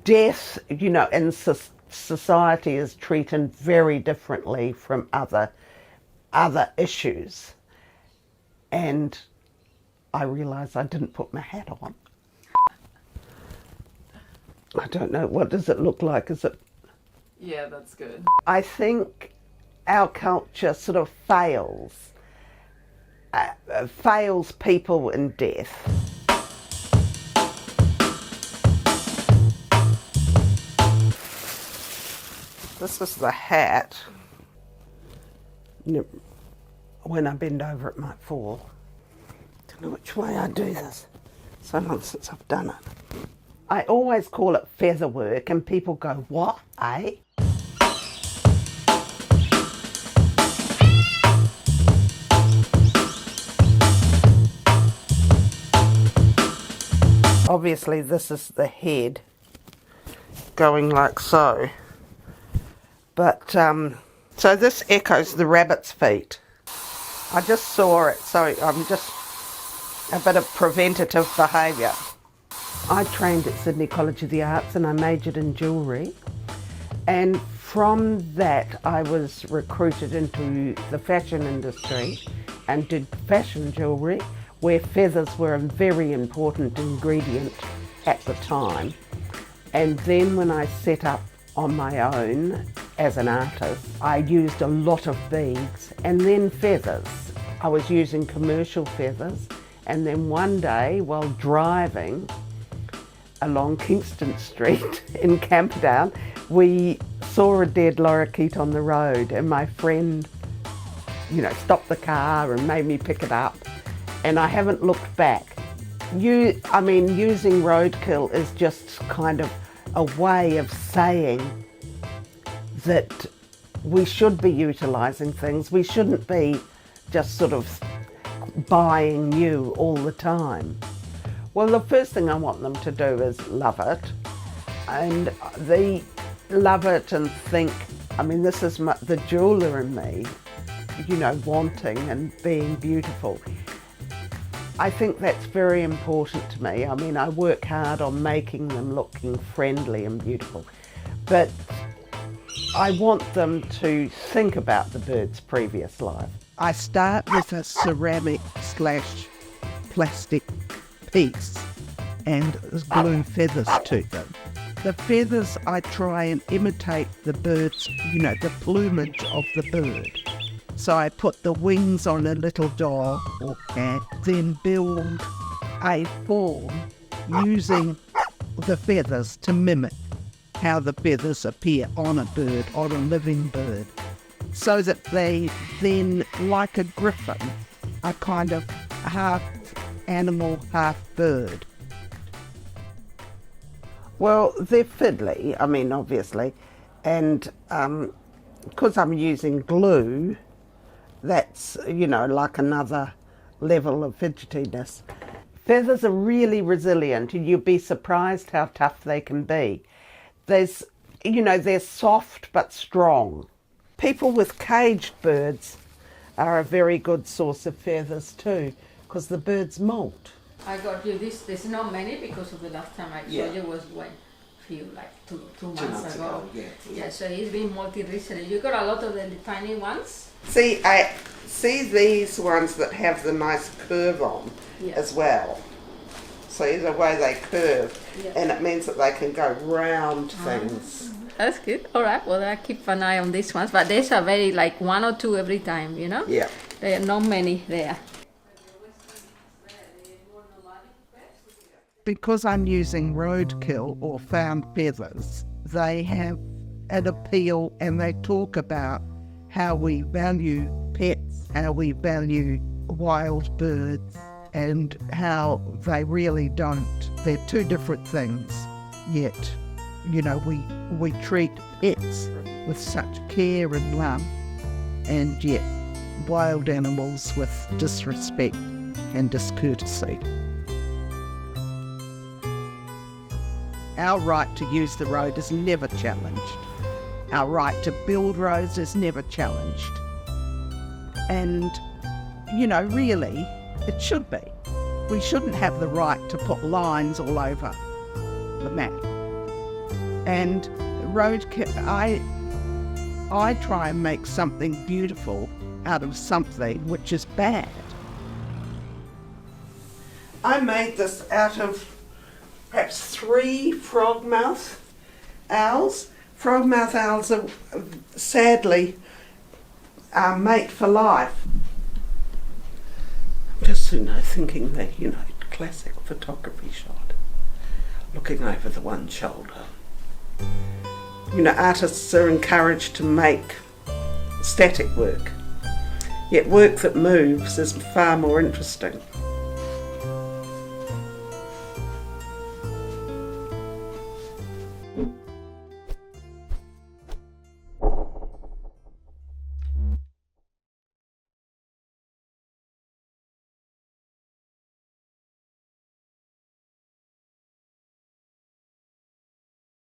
death, in society is treated very differently from other issues. And I realised I didn't put my hat on. I don't know, what does it look like? Is it? Yeah, that's good. I think our culture sort of fails people in death. This is the hat. When I bend over it might fall. Don't know which way I do this. So long since I've done it. I always call it feather work and people go, what, eh? Obviously this is the head going like so. But, so this echoes the rabbit's feet. I just saw it, so I'm just a bit of preventative behaviour. I trained at Sydney College of the Arts and I majored in jewellery. And from that I was recruited into the fashion industry and did fashion jewellery, where feathers were a very important ingredient at the time. And then when I set up on my own as an artist, I used a lot of beads and then feathers. I was using commercial feathers, and then one day while driving along Kingston Street in Camperdown, we saw a dead lorikeet on the road, and my friend, stopped the car and made me pick it up, and I haven't looked back. Using roadkill is just kind of a way of saying that we should be utilising things. We shouldn't be just sort of buying new all the time. Well, the first thing I want them to do is love it, and they love it and think, this is the jeweller in me, wanting and being beautiful. I think that's very important to me. I work hard on making them looking friendly and beautiful, but I want them to think about the bird's previous life. I start with a ceramic/plastic piece and glue feathers to them. The feathers I try and imitate the bird's, the plumage of the bird. So I put the wings on a little dog or cat, then build a form using the feathers to mimic how the feathers appear on a bird, on a living bird, so that they then, like a griffin, are kind of half animal, half bird. Well, they're fiddly, obviously, and because I'm using glue, that's, like another level of fidgetiness. Feathers are really resilient, and you'd be surprised how tough they can be. They're soft but strong. People with caged birds are a very good source of feathers too, because the birds molt. I got you this. There's not many because of the last time I showed you was two months ago. Yeah, so it's been molted recently. You got a lot of the tiny ones. See these ones that have the nice curve on as well. See the way they curve, and it means that they can go round things. That's good. All right. Well, I'll keep an eye on these ones, but these are very one or two every time. Yeah. There are not many there. Because I'm using roadkill or found feathers, they have an appeal, and they talk about how we value pets, how we value wild birds, and how they really don't. They're two different things, yet, we treat pets with such care and love, and yet wild animals with disrespect and discourtesy. Our right to use the road is never challenged. Our right to build roads is never challenged. And, really, it should be. We shouldn't have the right to put lines all over the map. And roadkill, I try and make something beautiful out of something which is bad. I made this out of perhaps 3 frogmouth owls. Frogmouth owls are sadly mate for life. I'm just thinking that, classic photography shot, looking over the one shoulder. Artists are encouraged to make static work, yet work that moves is far more interesting.